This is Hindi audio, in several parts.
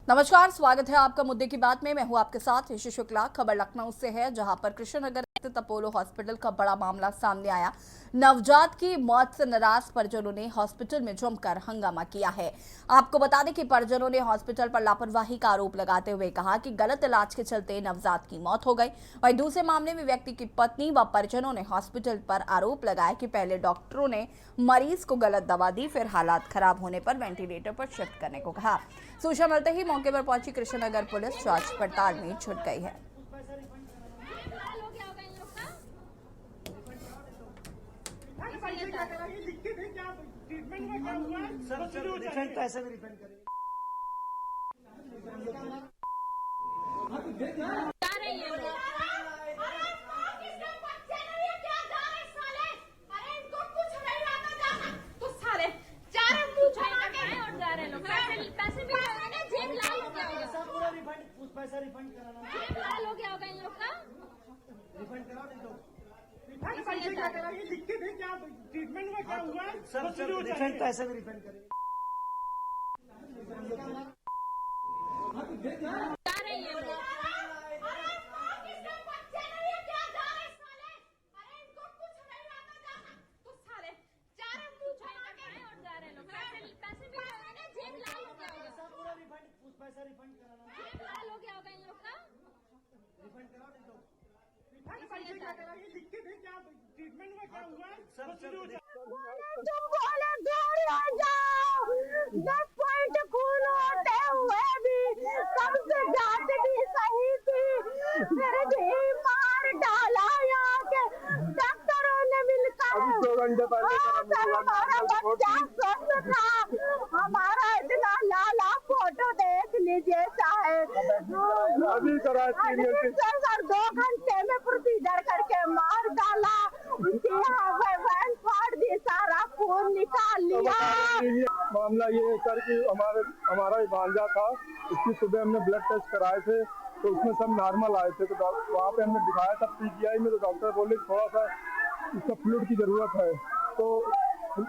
नमस्कार, स्वागत है आपका मुद्दे की बात में। मैं हूं आपके साथ यशु शुक्ला। खबर लखनऊ से है, जहां पर कृष्णनगर स्थित अपोलो हॉस्पिटल का बड़ा मामला सामने आया। नवजात की मौत से नाराज परिजनों ने हॉस्पिटल में जमकर हंगामा किया है। आपको बता दें कि परिजनों ने हॉस्पिटल पर लापरवाही का आरोप लगाते हुए कहा कि गलत इलाज के चलते नवजात की मौत हो गई। वहीं दूसरे मामले में व्यक्ति की पत्नी व परिजनों ने हॉस्पिटल पर आरोप लगाया कि पहले डॉक्टरों ने मरीज को गलत दवा दी, फिर हालात खराब होने पर वेंटिलेटर पर शिफ्ट करने को कहा। सूचना मिलते ही मौके पर पहुंची कृष्णनगर पुलिस जांच पड़ताल में जुट गई है। पैसे भी रिफंड करें। पैसा रिफंड कराना लाल हो गया होगा इन लोग का। रिफंड करा नहीं तो क्या करा ये लिख के दे, क्या ट्रीटमेंट में क्या हुआ है? सर रिफंड पैसे भी रिफंड करें। पैसा रिफंड कराना लाल हो गया होगा इन लोग का। रिफंड करा नहीं तो क्या करा ये लिख के दे, क्या ट्रीटमेंट में क्या हुआ है? तुम बोले दूर हो जाओ, 10 पॉइंट खून होते हुए भी सबसे जांच भी सही थी, फिर भी मार डाला यहाँ के डॉक्टरों ने मिलकर। हमारा बच्चा स्वस्थ था, हमारा इतना लाला फोटो देख लीजिए चाहे। सर 2 घंटे में प्रोसीजर करके मार डाला, उनकी यहाँ वैन फाड़ दी, सारा खून निकाल लिया। मामला ये है सर कि हमारा भांजा था, उसकी सुबह हमने ब्लड टेस्ट कराए थे तो उसमें सब नॉर्मल आए थे। तो वहाँ पे हमने दिखाया था पीजीआई में, तो डॉक्टर बोले थोड़ा सा इसका फ्लूइड की जरूरत है। तो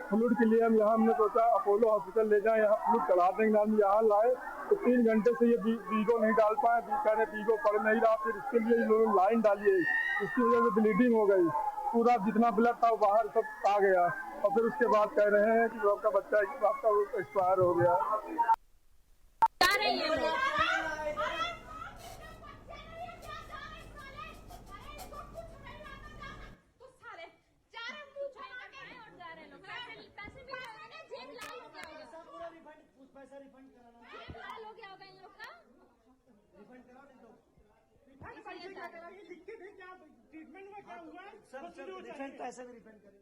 फ्लूइड के लिए हमने सोचा अपोलो हॉस्पिटल ले जाएं, यहाँ फ्लूइड चढ़ा देंगे। हम यहाँ लाए तो 3 घंटे से ये बीगो नहीं डाल पाए, बीकाने बीगो पड़ नहीं रहा। फिर इसके लिए इन्होंने लाइन डाली है, इसकी वजह से ब्लीडिंग हो गई, पूरा जितना ब्लड था बाहर सब आ गया। और फिर उसके बाद कह रहे हैं कि आपका बच्चा एक्सपायर हो गया। पैसा रिफंड कराना लाल हो गया होगा इन लोग का। रिफंड करा नहीं तो क्या करा ये लिख के दे, क्या ट्रीटमेंट में क्या हुआ है? सर रिफंड पैसे भी रिफंड करें।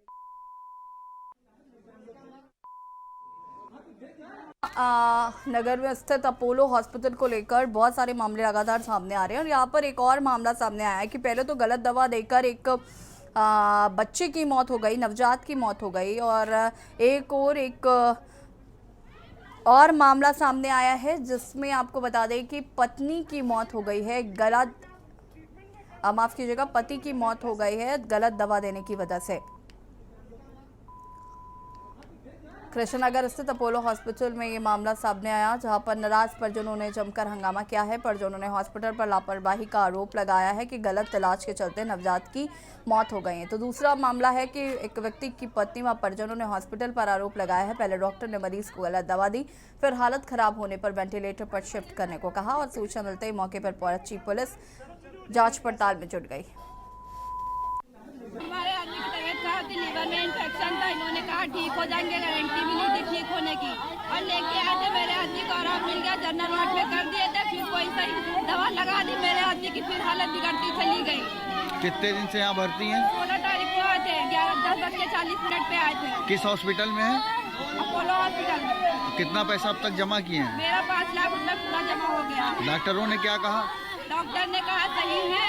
नगर में स्थित अपोलो हॉस्पिटल को लेकर बहुत सारे मामले लगातार सामने आ रहे हैं और यहाँ पर एक और मामला सामने आया है कि पहले तो गलत दवा देकर एक बच्चे की मौत हो गई, नवजात की मौत हो गई, और एक और मामला सामने आया है जिसमें आपको बता दें कि पत्नी की मौत हो गई है, माफ कीजिएगा, पति की मौत हो गई है गलत दवा देने की वजह से। कृष्णनगर स्थित अपोलो हॉस्पिटल में ये मामला सामने आया, जहां पर नाराज परिजनों ने जमकर हंगामा किया है। परिजनों ने हॉस्पिटल पर लापरवाही का आरोप लगाया है कि गलत इलाज के चलते नवजात की मौत हो गई है। तो दूसरा मामला है कि एक व्यक्ति की पत्नी व परिजनों ने हॉस्पिटल पर आरोप लगाया है, पहले डॉक्टर ने मरीज को गलत दवा दी, फिर हालत खराब होने पर वेंटिलेटर पर शिफ्ट करने को कहा। और सूचना मिलते ही मौके पर पहुंची पुलिस जाँच पड़ताल में जुट गई। हमारे आदमी की तबीयत खराब थी, लीवर में इन्फेक्शन था, इन्होंने कहा ठीक हो जाएंगे, गारंटी मिली थी ठीक होने की, और लेके आए थे। मेरे आदमी को आराम मिल गया, जनरल वार्ड में कर दिए थे, फिर कोई सही दवा लगा दी मेरे आदमी की, फिर हालत बिगड़ती चली गई। कितने दिन से यहाँ भर्ती हैं? 16 तारीख को आए थे, 10:40 पे आए थे। किस हॉस्पिटल में है? अपोलो हॉस्पिटल में। कितना पैसा अब तक जमा किए हैं? मेरा 5 लाख रुपए पूरा जमा हो गया। डॉक्टरों ने क्या कहा? डॉक्टर ने कहा सही है,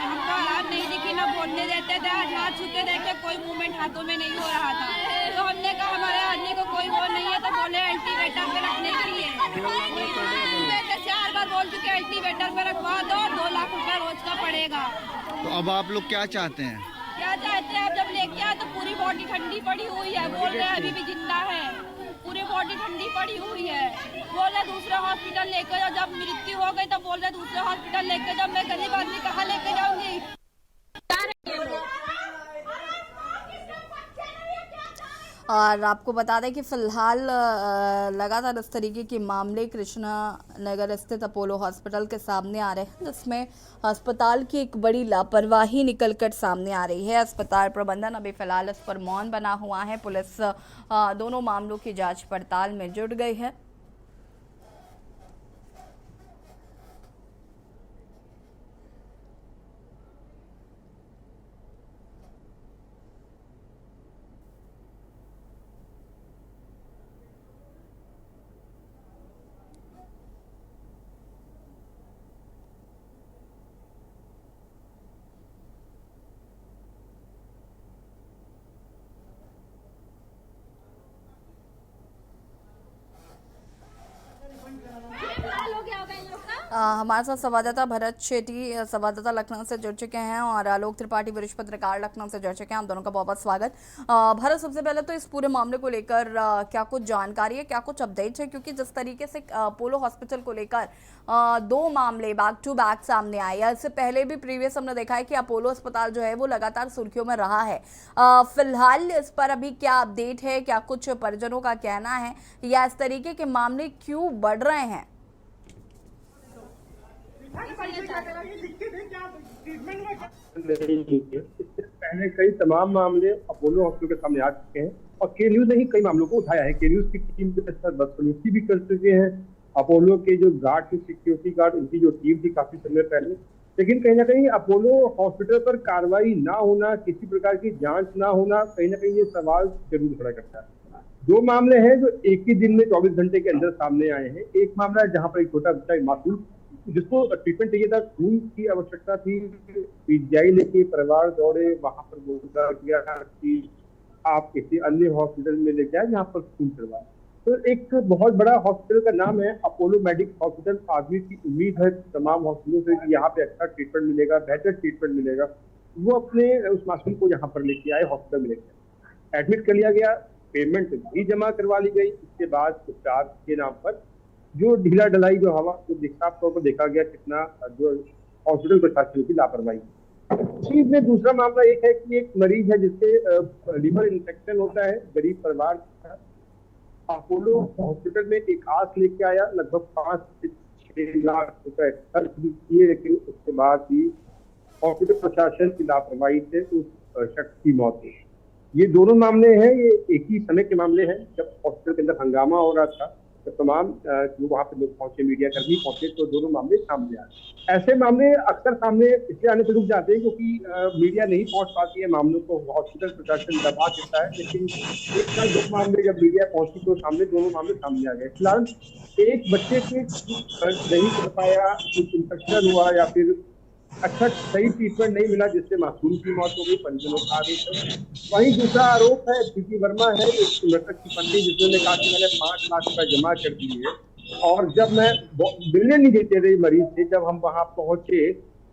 हमको हाथ नहीं दिखी, ना बोलने देते थे, आज हाथ छूते देखे कोई मूवमेंट हाथों में नहीं हो रहा था। तो हमने कहा हमारे आदमी को कोई वो नहीं है, तो बोले एंटीवेटर पे रखने के लिए। 4 बार बोल चुके एंटीवेटर पे रखवा दो, 2 लाख रुपए रोज का पड़ेगा। तो अब आप लोग क्या चाहते हैं? क्या चाहते हैं? अब जब लेके आए तो पूरी बॉडी ठंडी पड़ी हुई है, बोल रहे हैं अभी भी जिंदा है। पूरी बॉडी ठंडी पड़ी हुई है। बोल रहे दूसरे हॉस्पिटल लेकर जाओ, जब मृत्यु हो गई तब बोल रहे दूसरे हॉस्पिटल लेकर जाओ। मैं गरीब आदमी कहाँ लेके जाऊंगी? और आपको बता दें कि फिलहाल लगातार इस तरीके के मामले कृष्णा नगर स्थित अपोलो हॉस्पिटल के सामने आ रहे हैं, जिसमें अस्पताल की एक बड़ी लापरवाही निकलकर सामने आ रही है। अस्पताल प्रबंधन अभी फिलहाल इस पर मौन बना हुआ है। पुलिस दोनों मामलों की जांच पड़ताल में जुट गई है। हमारे साथ संवाददाता भरत शेट्टी संवाददाता लखनऊ से जुड़ चुके हैं और आलोक त्रिपाठी वरिष्ठ पत्रकार लखनऊ से जुड़ चुके हैं। आप दोनों का बहुत बहुत स्वागत। भरत, सबसे पहले तो इस पूरे मामले को लेकर क्या कुछ जानकारी है, क्या कुछ अपडेट है? क्योंकि जिस तरीके से अपोलो हॉस्पिटल को लेकर दो मामले बैक टू बैक सामने आए, या इससे पहले भी प्रीवियस हमने देखा है कि अपोलो अस्पताल जो है वो लगातार सुर्खियों में रहा है। फिलहाल इस पर अभी क्या अपडेट है, क्या कुछ परिजनों का कहना है, या इस तरीके के मामले क्यों बढ़ रहे हैं? पहले कई तमाम मामले अपोलो हॉस्पिटल के सामने आ चुके हैं और के न्यूज ने ही कई मामलों को उठाया है। के न्यूज की टीम के साथ बदसलूकी भी कर चुके हैं। अपोलो के जो गार्ड थे, सिक्योरिटी गार्ड, उनकी जो टीम थी काफी समय पहले, लेकिन कहीं ना कहीं अपोलो हॉस्पिटल पर कार्रवाई ना होना, किसी प्रकार की जांच ना होना, कहीं ना कहीं ये सवाल जरूर खड़ा करता है। दो मामले हैं जो एक ही दिन में 24 घंटे के अंदर सामने आए हैं। एक मामला है जहां पर एक छोटा बच्चा मासूम जिसको ट्रीटमेंट चाहिए था, खून की आवश्यकता थी, पीजीआई लेके परिवार दौड़े, वहां पर बोला गया कि आप किसी अन्य हॉस्पिटल में ले जाए जहाँ पर खून करवाए। तो एक बहुत बड़ा हॉस्पिटल का नाम है अपोलो मेडिक्स हॉस्पिटल। आदमी की उम्मीद है तमाम हॉस्पिटलों से कि यहाँ पे अच्छा ट्रीटमेंट मिलेगा, बेहतर ट्रीटमेंट मिलेगा। वो अपने उस मासूम को यहाँ पर लेके आए, हॉस्पिटल में लेके एडमिट कर लिया गया, पेमेंट भी जमा करवा ली गई। उसके बाद उपचार के नाम पर जो ढीला ढलाई जो हवा साफ तौर पर देखा गया कितना जो हॉस्पिटल प्रशासन की लापरवाही। चीज में दूसरा मामला एक है कि एक मरीज है जिससे लिवर इन्फेक्शन होता है, गरीब परिवार, अपोलो हॉस्पिटल में एक आस लेके आया, लगभग 5 से 6 लाख रुपए खर्च किए, लेकिन उसके बाद भी हॉस्पिटल प्रशासन की लापरवाही से उस शख्स की मौत हुई। ये दोनों मामले हैं, ये एक ही समय के मामले हैं। जब हॉस्पिटल के अंदर हंगामा हो रहा था तो तमाम जो वहां पे लोग पहुंचे, मीडिया कर्मी पहुंचे, तो दोनों मामले सामने आए। ऐसे मामले अक्सर सामने इसलिए आने से रुक जाते हैं क्योंकि मीडिया नहीं पहुंच पाती है, मामलों को हॉस्पिटल प्रशासन दबा देता है। लेकिन एक साथ दो मामले जब मीडिया पहुंची तो सामने दोनों मामले सामने आ गए। फिलहाल एक बच्चे के नहीं कर पाया, कुछ इन्फेक्शन हुआ या फिर अच्छा सही ट्रीटमेंट नहीं मिला जिससे मासूम की मौत हो गई, परिजनों का आरोप है। वहीं दूसरा आरोप है पीटी वर्मा है, एक मृतक की पत्नी, जिसने कहा कि मैंने 5 लाख रुपए जमा कर दिए और जब मैं मिलने नहीं देते रहे मरीज से, जब हम वहां पहुंचे,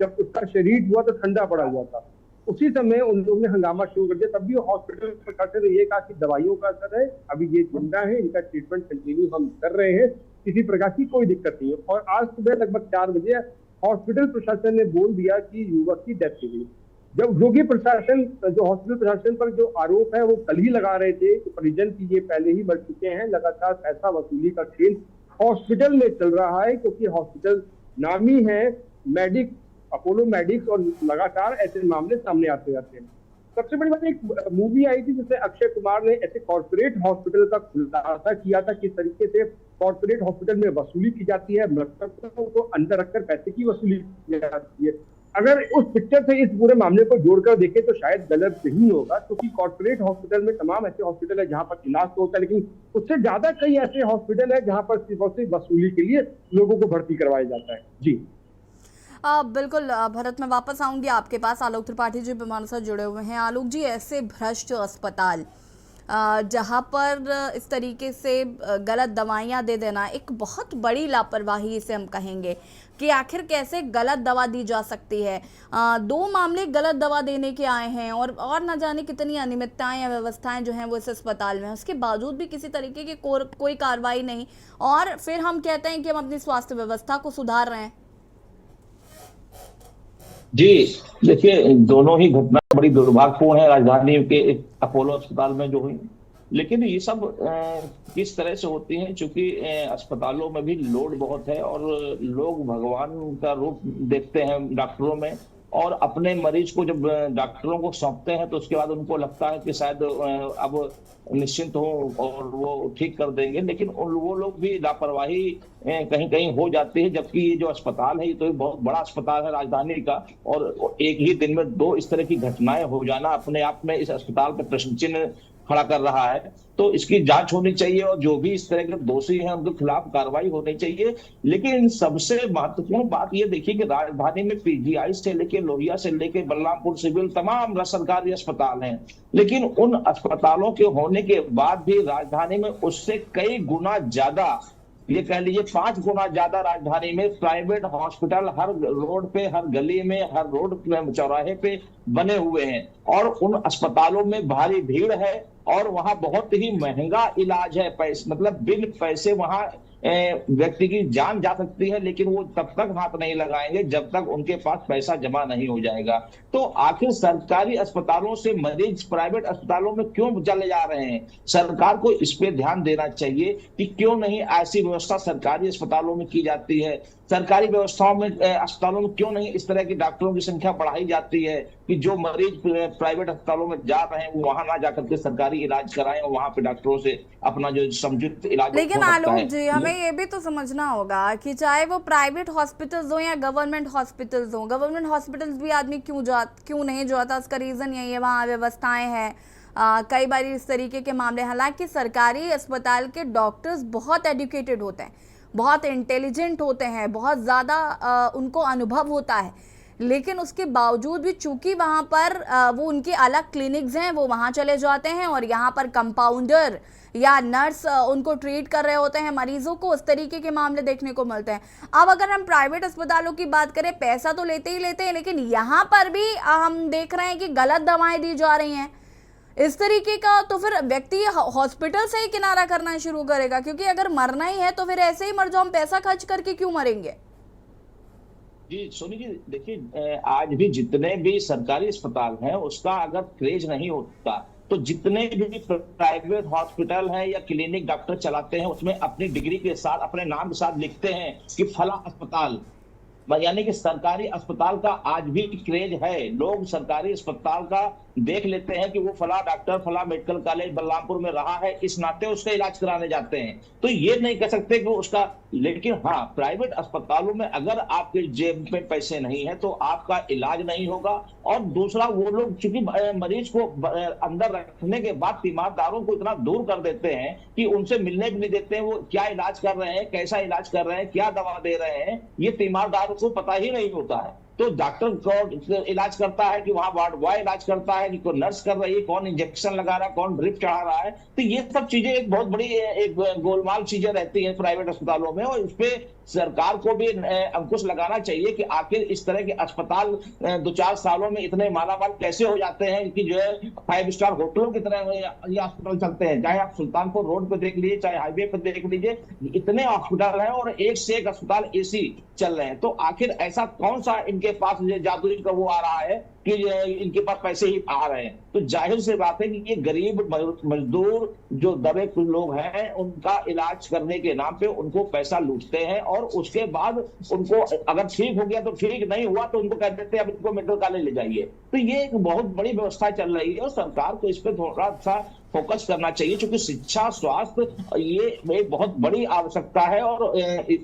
जब उसका शरीर हुआ तो ठंडा पड़ा हुआ था, उसी समय उन लोगों ने हंगामा शुरू कर दिया। तब भी हॉस्पिटल प्रशासन ने ये कहा कि दवाइयों का असर है, अभी ये जिंदा है, इनका ट्रीटमेंट कंटिन्यू हम कर रहे हैं, किसी प्रकार की कोई दिक्कत नहीं है। और आज सुबह लगभग 4 बजे हॉस्पिटल प्रशासन ने बोल दिया कि युवक की डेथ हो गई। जब योगी प्रशासन जो हॉस्पिटल प्रशासन पर जो आरोप है वो कल ही लगा रहे थे कि परिजन की ये पहले ही मर चुके हैं, लगातार पैसा वसूली का खेल हॉस्पिटल में चल रहा है क्योंकि हॉस्पिटल नामी है मेडिक्स, अपोलो मेडिक्स, और लगातार ऐसे मामले सामने आते रहते हैं। सबसे बड़ी बात, एक मूवी आई थी जिसमें अक्षय कुमार ने ऐसे कॉर्पोरेट हॉस्पिटल का खुलासा किया था, किस तरीके से कॉर्पोरेट हॉस्पिटल में वसूली की जाती है, मृतकों को अंदर रखकर पैसे की वसूली की जाती है। अगर उस पिक्चर से इस पूरे मामले को जोड़कर देखें तो शायद गलत नहीं होगा, क्योंकि कॉर्पोरेट हॉस्पिटल में तमाम ऐसे हॉस्पिटल है जहां पर इलाज तो होता है, लेकिन उससे ज्यादा कई ऐसे हॉस्पिटल है जहां पर सिर्फ और सिर्फ वसूली के लिए लोगों को भर्ती करवाया जाता है। जी बिल्कुल भरत, मैं वापस आऊंगी आपके पास। आलोक त्रिपाठी जी हमारे साथ जुड़े हुए हैं। आलोक जी, ऐसे भ्रष्ट अस्पताल जहाँ पर इस तरीके से गलत दवाइयाँ दे देना एक बहुत बड़ी लापरवाही इसे हम कहेंगे कि आखिर कैसे गलत दवा दी जा सकती है। 2 मामले गलत दवा देने के आए हैं और न जाने कितनी अनियमितताएं या व्यवस्थाएं जो हैं वो इस अस्पताल में, उसके बावजूद भी किसी तरीके की कोई कार्रवाई नहीं, और फिर हम कहते हैं कि हम अपनी स्वास्थ्य व्यवस्था को सुधार रहे हैं। जी देखिए, दोनों ही घटना बड़ी दुर्भाग्यपूर्ण है राजधानी के अपोलो अस्पताल में जो हुई, लेकिन ये सब किस तरह से होती हैं, चूंकि अस्पतालों में भी लोड बहुत है और लोग भगवान का रूप देखते हैं डॉक्टरों में, और अपने मरीज को जब डॉक्टरों को सौंपते हैं तो उसके बाद उनको लगता है कि शायद अब निश्चिंत हो और वो ठीक कर देंगे, लेकिन वो लोग भी लापरवाही कहीं कहीं हो जाती है। जबकि ये जो अस्पताल है ये तो बहुत बड़ा अस्पताल है राजधानी का, और एक ही दिन में 2 इस तरह की घटनाएं हो जाना अपने आप में इस अस्पताल पर प्रश्न चिन्ह खड़ा कर रहा है। तो इसकी जांच होनी चाहिए और जो भी इस तरह के दोषी हैं उनके खिलाफ कार्रवाई होनी चाहिए। लेकिन सबसे महत्वपूर्ण बात ये देखिए कि राजधानी में पीजीआई से लेके लोहिया से लेके बलरामपुर सिविल तमाम सरकारी अस्पताल हैं, लेकिन उन अस्पतालों के होने के बाद भी राजधानी में उससे कई गुना ज्यादा, ये कह लीजिए 5 गुना ज्यादा राजधानी में प्राइवेट हॉस्पिटल हर रोड पे, हर गली में, हर रोड चौराहे पे बने हुए हैं, और उन अस्पतालों में भारी भीड़ है और वहां बहुत ही महंगा इलाज है। मतलब बिन पैसे वहां व्यक्ति की जान जा सकती है, लेकिन वो तब तक हाथ नहीं लगाएंगे जब तक उनके पास पैसा जमा नहीं हो जाएगा। तो आखिर सरकारी अस्पतालों से मरीज प्राइवेट अस्पतालों में क्यों चले जा रहे हैं? सरकार को इस पे ध्यान देना चाहिए कि क्यों नहीं ऐसी व्यवस्था सरकारी अस्पतालों में की जाती है। सरकारी व्यवस्थाओं में अस्पतालों में क्यों नहीं इस तरह की डॉक्टरों की संख्या बढ़ाई जाती है कि जो मरीज प्राइवेट अस्पतालों में जा रहे हैं वो वहां ना जाकर के सरकारी इलाज कराएं और वहां पे डॉक्टरों से अपना जो समुचित इलाज। लेकिन आलोक जी, हमें ये भी तो समझना होगा कि चाहे वो प्राइवेट हॉस्पिटल्स हो या गवर्नमेंट हॉस्पिटल्स हो, गवर्नमेंट हॉस्पिटल्स भी आदमी क्यों नहीं जाता, उसका रीजन यही है, वहाँ व्यवस्थाएं हैं। कई बार इस तरीके के मामले, हालांकि सरकारी अस्पताल के डॉक्टर्स बहुत एजुकेटेड होते हैं, बहुत इंटेलिजेंट होते हैं, बहुत ज़्यादा उनको अनुभव होता है, लेकिन उसके बावजूद भी चूंकि वहाँ पर वो उनके अलग क्लिनिक्स हैं, वो वहाँ चले जाते हैं और यहाँ पर कंपाउंडर या नर्स उनको ट्रीट कर रहे होते हैं मरीजों को। उस तरीके के मामले देखने को मिलते हैं। अब अगर हम प्राइवेट अस्पतालों की बात करें, पैसा तो लेते ही लेते हैं, लेकिन यहाँ पर भी हम देख रहे हैं कि गलत दवाएं दी जा रही हैं इस तरीके का, तो फिर व्यक्ति हॉस्पिटल से ही किनारा करना शुरू करेगा, क्योंकि अगर मरना ही है तो फिर ऐसे ही मर जाओ, हम पैसा खर्च करके क्यों मरेंगे? जी सोनी जी, देखिए आज भी जितने भी सरकारी अस्पताल हैं उसका अगर क्रेज नहीं होता तो जितने भी प्राइवेट हॉस्पिटल हैं या क्लिनिक डॉक्टर चलाते हैं उसमें अपनी डिग्री के साथ, अपने नाम के साथ लिखते हैं कि फला अस्पताल, यानी कि सरकारी अस्पताल का आज भी क्रेज है। लोग सरकारी अस्पताल का देख लेते हैं कि वो फला डॉक्टर फला मेडिकल कॉलेज बलरामपुर में रहा है, इस नाते उसका इलाज कराने जाते हैं। तो ये नहीं कह सकते कि उसका, लेकिन हाँ प्राइवेट अस्पतालों में अगर आपके जेब में पैसे नहीं है तो आपका इलाज नहीं होगा। और दूसरा, वो लोग चूंकि मरीज को अंदर रखने के बाद तीमारदारों को इतना दूर कर देते हैं कि उनसे मिलने भी नहीं देते हैं, वो क्या इलाज कर रहे हैं, कैसा इलाज कर रहे हैं, क्या दवा दे रहे हैं, ये तीमारदारों को पता ही नहीं होता है। तो डॉक्टर इलाज करता है कि वहां वार्ड बॉय इलाज करता है कि कोई नर्स कर रही है, कौन इंजेक्शन लगा रहा है, कौन ड्रिप चढ़ा रहा है। तो ये सब चीजें एक बहुत बड़ी एक गोलमाल चीजें रहती हैं प्राइवेट अस्पतालों में, और इस पे सरकार को भी अंकुश लगाना चाहिए कि आखिर इस तरह के अस्पताल 2-4 सालों में इतने मालामाल कैसे हो जाते हैं कि जो है 5 स्टार होटलों की तरह ये अस्पताल चलते हैं। चाहे आप सुल्तानपुर रोड पे देख लीजिए, चाहे हाईवे पे देख लीजिए, इतने हॉस्पिटल हैं और एक से एक अस्पताल एसी चल रहे हैं। तो आखिर ऐसा कौन सा इनके पास जादू का वो आ रहा है कि इनके पास पैसे ही आ रहे हैं? तो जाहिर सी बात है कि ये गरीब मजदूर जो दबे कुछ लोग हैं उनका इलाज करने के नाम पे उनको पैसा लूटते हैं, और उसके बाद उनको अगर ठीक हो गया तो ठीक, नहीं हुआ तो उनको कह देते हैं अब इनको मेडिकल कॉलेज ले जाइए। तो ये एक बहुत बड़ी व्यवस्था चल रही है और सरकार को इस पर थोड़ा सा फोकस करना चाहिए, क्योंकि शिक्षा स्वास्थ्य ये एक बहुत बड़ी आवश्यकता है और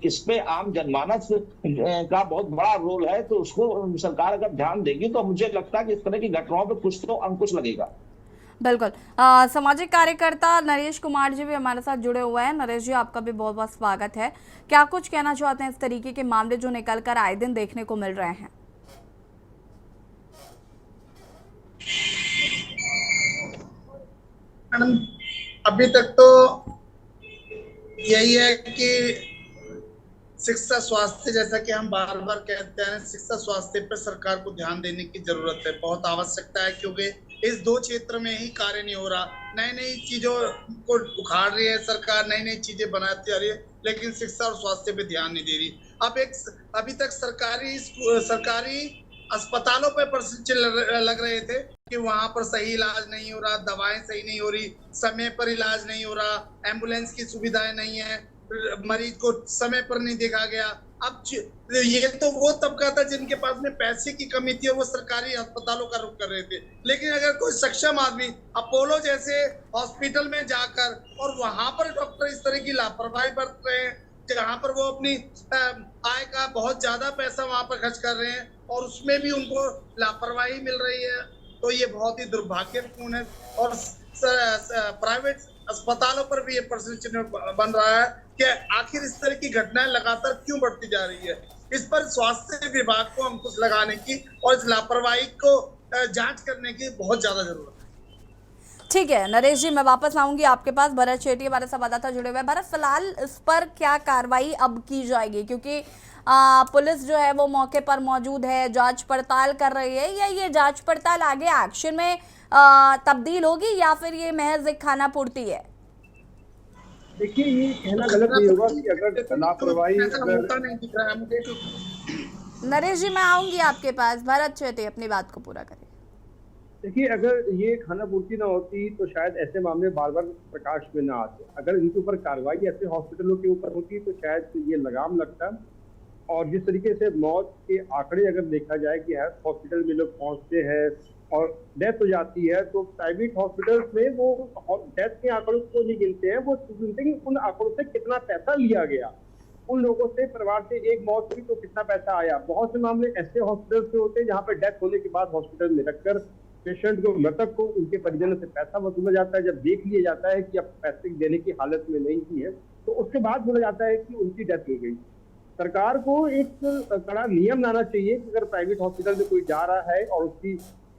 इस पे आम जनमानस का बहुत बड़ा रोल है। तो उसको सरकार अगर ध्यान देगी तो मुझे लगता है कि इस तरह की घटनाओं पे कुछ तो अंकुश लगेगा। बिल्कुल। सामाजिक कार्यकर्ता नरेश कुमार जी भी हमारे साथ जुड़े हुए हैं। नरेश जी, आपका भी बहुत बहुत स्वागत है। क्या कुछ कहना चाहते हैं इस तरीके के मामले जो निकल कर आए दिन देखने को मिल रहे हैं? मैडम अभी तक तो यही है कि शिक्षा स्वास्थ्य, जैसा कि हम बार बार कहते हैं, शिक्षा स्वास्थ्य पर सरकार को ध्यान देने की जरूरत है, बहुत आवश्यकता है, क्योंकि इस दो क्षेत्र में ही कार्य नहीं हो रहा। नई नई चीजों को उखाड़ रही है सरकार, नई नई चीजें बनाती आ रही है, लेकिन शिक्षा और स्वास्थ्य पे ध्यान नहीं दे रही। अभी तक सरकारी अस्पतालों पे प्रश्न लग रहे थे कि वहां पर सही इलाज नहीं हो रहा, दवाएं सही नहीं हो रही, समय पर इलाज नहीं हो रहा, एम्बुलेंस की सुविधाएं नहीं है, मरीज को समय पर नहीं देखा गया। अब ये तो वो तबका था जिनके पास में पैसे की कमी थी और वो सरकारी अस्पतालों का रुख कर रहे थे। लेकिन अगर कोई सक्षम आदमी अपोलो जैसे हॉस्पिटल में जाकर और वहां पर डॉक्टर इस तरह की लापरवाही बरत रहे हैं, जहाँ पर वो अपनी आय का बहुत ज्यादा पैसा वहां पर खर्च कर रहे हैं और उसमें भी उनको लापरवाही मिल रही है, तो ये बहुत ही दुर्भाग्यपूर्ण है। और प्राइवेट अस्पतालों पर भी ये प्रश्न चिन्ह बन रहा है कि आखिर इस तरह की घटनाएं लगातार क्यों बढ़ती जा रही है। इस पर स्वास्थ्य विभाग को अंकुश लगाने की और इस लापरवाही को जांच करने की बहुत ज्यादा जरूरत है। ठीक है नरेश जी, मैं वापस आऊंगी आपके पास। भरत शेट्टी हमारे संवाददाता जुड़े हुए हैं। भरत, फिलहाल इस पर क्या कार्रवाई अब की जाएगी, क्योंकि पुलिस जो है वो मौके पर मौजूद है, जांच पड़ताल कर रही है, या ये जांच पड़ताल आगे एक्शन में तब्दील होगी या फिर ये महज एक खाना पूर्ति है? देखिए, ये कहना गलत नहीं होगा कि अगर लापरवाही नरेश जी, मैं आऊंगी आपके पास। भरत शेट्टी अपनी बात को पूरा करें। देखिए, अगर ये खाना पूर्ति ना होती तो शायद ऐसे मामले बार बार प्रकाश में ना आते। अगर इनके ऊपर कार्रवाई ऐसे हॉस्पिटलों के ऊपर होती तो शायद ये लगाम लगता। और जिस तरीके से मौत के आंकड़े अगर देखा जाए कि हॉस्पिटल में लोग पहुंचते हैं और डेथ हो जाती है, तो प्राइवेट हॉस्पिटल्स में वो डेथ के आंकड़ों को नहीं गिनते हैं, वो गिनते हैं उन आंकड़ों से कितना पैसा लिया गया, उन लोगों से परिवार से एक मौत हुई तो कितना पैसा आया। बहुत से मामले ऐसे हॉस्पिटल से होते हैं जहाँ पर डेथ होने के बाद हॉस्पिटल में रखकर पेशेंट को, मृतक को, उनके परिजनों से पैसा वसूला जाता है। जब देख लिया जाता है कि अब पैसे देने की हालत में नहीं है, तो उसके बाद बोला जाता है कि उनकी डेथ हो गई। सरकार को एक कड़ा नियम लाना चाहिए कि अगर प्राइवेट हॉस्पिटल में कोई जा रहा है और उसकी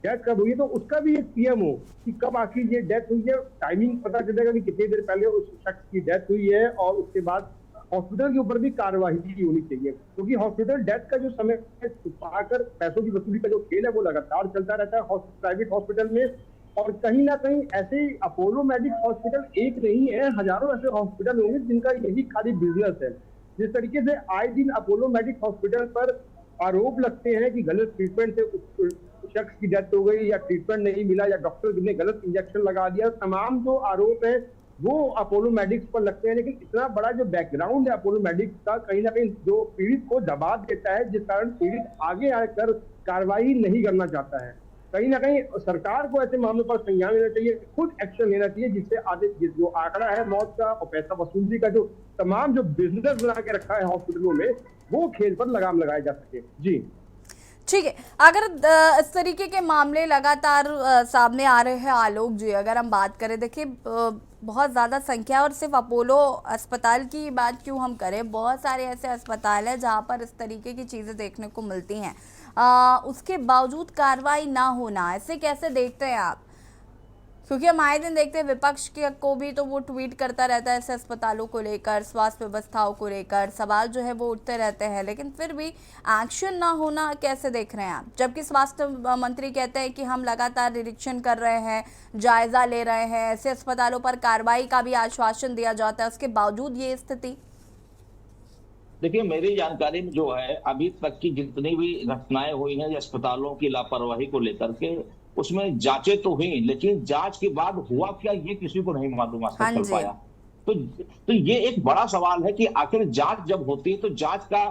डेथ कब हुई तो उसका भी एक पीएम हो कि कब आखिर ये डेथ हुई है, टाइमिंग पता चलेगा कि कितनी देर पहले उस शख्स की डेथ हुई है, और उसके बाद हॉस्पिटल के ऊपर भी कार्रवाई होनी चाहिए। क्योंकि हॉस्पिटल डेथ का जो समय छुपाकर पैसों की वसूली का जो खेल है वो लगातार चलता रहता है प्राइवेट हॉस्पिटल में। और कहीं ना कहीं ऐसे अपोलो मेडिक्स हॉस्पिटल एक नहीं है, हजारों ऐसे हॉस्पिटल होंगे जिनका यही खाली बिजनेस है। जिस तरीके से आए दिन अपोलो मेडिक्स हॉस्पिटल पर आरोप लगते हैं कि गलत ट्रीटमेंट से शख्स की डेथ हो गई, या ट्रीटमेंट नहीं मिला, या डॉक्टर ने गलत इंजेक्शन लगा दिया, तमाम जो आरोप है वो अपोलो मेडिक्स पर लगते हैं। लेकिन इतना बड़ा जो बैकग्राउंड है अपोलो मेडिक्स का, कहीं ना कहीं जो पीड़ित को दबाव देता है, जिस कारण पीड़ित आगे आकर कार्रवाई नहीं करना चाहता है। कहीं ना कहीं सरकार को ऐसे मामलों पर संज्ञान लेना चाहिए, खुद एक्शन लेना चाहिए, जिससे आगे जो आंकड़ा है मौत का और पैसा वसूली का, जो तमाम जो बिजनेस बना के रखा है हॉस्पिटलों में, वो खेल पर लगाम लगाया जा सके। जी ठीक है, अगर इस तरीके के मामले लगातार सामने आ रहे हैं आलोक जी, अगर हम बात करें, देखिए बहुत ज़्यादा संख्या, और सिर्फ अपोलो अस्पताल की बात क्यों हम करें, बहुत सारे ऐसे अस्पताल हैं जहां पर इस तरीके की चीज़ें देखने को मिलती हैं, उसके बावजूद कार्रवाई ना होना, ऐसे कैसे देखते हैं आप? क्योंकि हम आए दिन देखते हैं विपक्ष को भी तो वो ट्वीट करता रहता है ऐसे अस्पतालों को लेकर, स्वास्थ्य व्यवस्थाओं को लेकर सवाल जो है वो उठते रहते हैं, लेकिन फिर भी एक्शन ना होना कैसे देख रहे हैं आप? जबकि स्वास्थ्य मंत्री कहते हैं कि हम लगातार निरीक्षण कर रहे हैं, जायजा ले रहे हैं, ऐसे अस्पतालों पर कार्रवाई का भी आश्वासन दिया जाता है, उसके बावजूद ये स्थिति। देखिए, मेरी जानकारी में जो है अभी तक की जितनी भी घटनाएं हुई हैं अस्पतालों की लापरवाही को लेकर के, उसमें जांचें तो हुई, लेकिन जांच के बाद हुआ क्या ये किसी को नहीं मालूम आज तक चल पाया। तो ये एक बड़ा सवाल है कि आखिर जांच जब होती है तो जांच का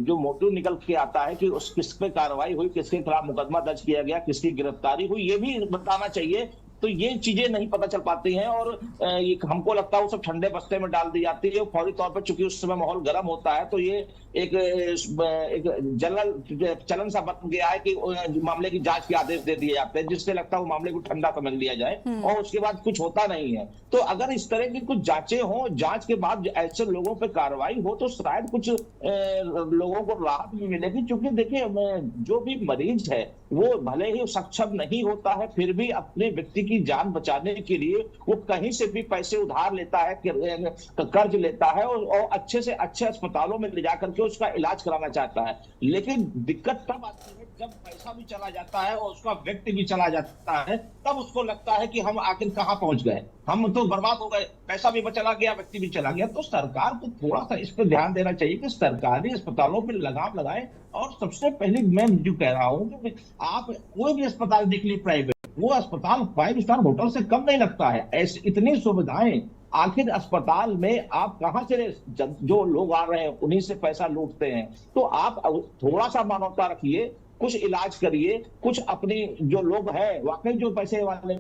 जो मोटिव निकल के आता है कि उस किस पे कार्रवाई हुई, किसके खिलाफ मुकदमा दर्ज किया गया, किसकी गिरफ्तारी हुई, ये भी बताना चाहिए। तो ये चीजें नहीं पता चल पाती हैं और हमको लगता है वो सब ठंडे बस्ते में डाल दी जाती है फौरी तौर पर, चूंकि उस समय माहौल गर्म होता है तो ये एक चलन सा बन गया है कि मामले की जांच के आदेश दे दिए जाते हैं, जिससे लगता है वो मामले को ठंडा समझ लिया जाए और उसके बाद कुछ होता नहीं है। तो अगर इस तरह की कुछ जांचें हो, जांच के बाद ऐसे लोगों पे कार्रवाई हो तो शायद कुछ लोगों को राहत भी मिलेगी। क्योंकि देखिए, जो भी मरीज है वो भले ही सक्षम नहीं होता है, फिर भी अपने व्यक्ति की जान बचाने के लिए वो कहीं से भी पैसे उधार लेता है, कर्ज लेता है और अच्छे से अच्छे अस्पतालों में ले जाकर के उसका इलाज कराना चाहता है। लेकिन दिक्कत तब आती है जब पैसा भी चला जाता है और उसका व्यक्ति भी चला जाता है, तब उसको लगता है कि हम आखिर कहां पहुंच गए, हम तो बर्बाद हो गए, पैसा भी चला गया, व्यक्ति भी चला गया। तो सरकार को थोड़ा सा इस पर ध्यान देना चाहिए कि सरकारी अस्पतालों पर लगाम लगाए। और सबसे पहले मैं जो कह रहा हूं कि आप कोई भी अस्पताल देख लीजिए प्राइवेट, वो अस्पताल 5 स्टार होटल से कम नहीं लगता है। ऐसी इतनी सुविधाएं, आखिर अस्पताल में आप कहां से, जो लोग आ रहे हैं उन्हीं से पैसा लूटते हैं। तो आप थोड़ा सा मानवता रखिए, कुछ इलाज करिए, कुछ अपनी जो लोग हैं वाकई जो पैसे वाले,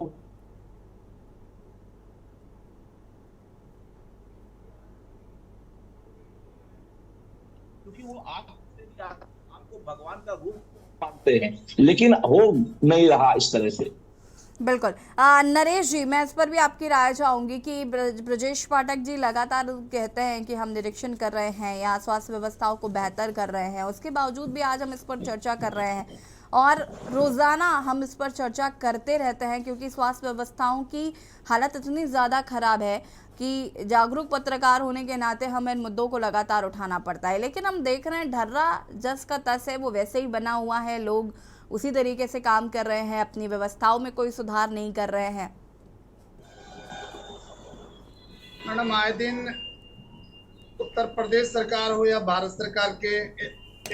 क्योंकि वो आपको भगवान का रूप मानते हैं, लेकिन हो नहीं रहा इस तरह से। बिल्कुल। नरेश जी, मैं इस पर भी आपकी राय चाहूंगी कि ब्रजेश पाठक जी लगातार कहते हैं कि हम निरीक्षण कर रहे हैं, यहाँ स्वास्थ्य व्यवस्थाओं को बेहतर कर रहे हैं, उसके बावजूद भी आज हम इस पर चर्चा कर रहे हैं और रोज़ाना हम इस पर चर्चा करते रहते हैं क्योंकि स्वास्थ्य व्यवस्थाओं की हालत इतनी ज़्यादा ख़राब है कि जागरूक पत्रकार होने के नाते हमें इन मुद्दों को लगातार उठाना पड़ता है। लेकिन हम देख रहे हैं ढर्रा जस का तस है, वो वैसे ही बना हुआ है, लोग उसी तरीके से काम कर रहे हैं, अपनी व्यवस्थाओं में कोई सुधार नहीं कर रहे हैं। मैडम, आए दिन उत्तर प्रदेश सरकार हो या भारत सरकार के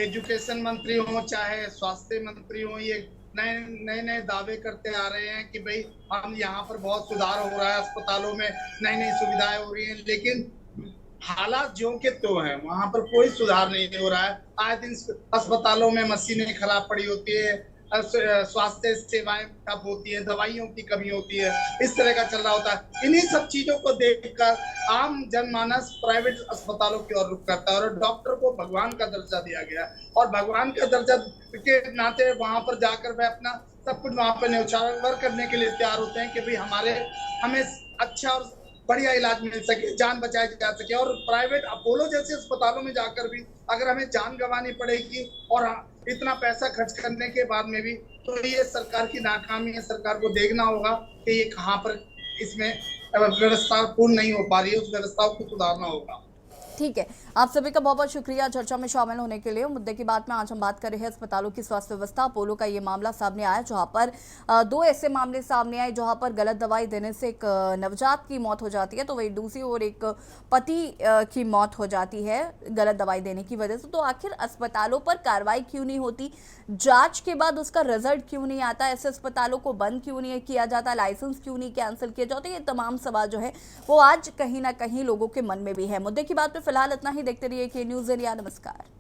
एजुकेशन मंत्री हो चाहे स्वास्थ्य मंत्री हो, ये नए दावे करते आ रहे हैं कि भाई हम यहाँ पर बहुत सुधार हो रहा है, अस्पतालों में नई नई सुविधाएं हो रही हैं, लेकिन हालात जो के तो हैं, वहां पर कोई सुधार नहीं हो रहा है। आए दिन अस्पतालों में मशीनें खराब पड़ी होती है, स्वास्थ्य सेवाएं ठप होती है, दवाइयों की कमी होती है, इस तरह का चल रहा होता है। इन्हीं सब चीजों को देखकर आम जनमानस प्राइवेट अस्पतालों की ओर रुख करता है और डॉक्टर को भगवान का दर्जा दिया गया और भगवान का दर्जा के नाते वहां पर जाकर वह अपना सब कुछ वहां पर न्यौछावर करने के लिए तैयार होते हैं कि भाई हमें अच्छा और बढ़िया इलाज मिल सके, जान बचाई जा सके। और प्राइवेट अपोलो जैसे अस्पतालों में जाकर भी अगर हमें जान गंवानी पड़ेगी और इतना पैसा खर्च करने के बाद में भी, तो ये सरकार की नाकामी है। सरकार को देखना होगा कि ये कहाँ पर इसमें व्यवस्था पूर्ण नहीं हो पा रही है, उस व्यवस्थाओं को सुधारना होगा। ठीक है, आप सभी का बहुत बहुत शुक्रिया चर्चा में शामिल होने के लिए। मुद्दे की बात में आज हम बात कर रहे हैं अस्पतालों की स्वास्थ्य व्यवस्था। अपोलो का ये मामला सामने आया जहां पर 2 ऐसे मामले सामने आए जहां पर गलत दवाई देने से एक नवजात की मौत हो जाती है, तो वही दूसरी ओर एक पति की मौत हो जाती है गलत दवाई देने की वजह से। तो आखिर अस्पतालों पर कार्रवाई क्यों नहीं होती, जांच के बाद उसका रिजल्ट क्यों नहीं आता, ऐसे अस्पतालों को बंद क्यों नहीं किया जाता, लाइसेंस क्यों नहीं कैंसिल किए जाते, ये तमाम सवाल जो है वो आज कहीं ना कहीं लोगों के मन में भी है। मुद्दे की बात पे फिलहाल इतना ही। देखते रहिए के न्यूज़ इंडिया। नमस्कार।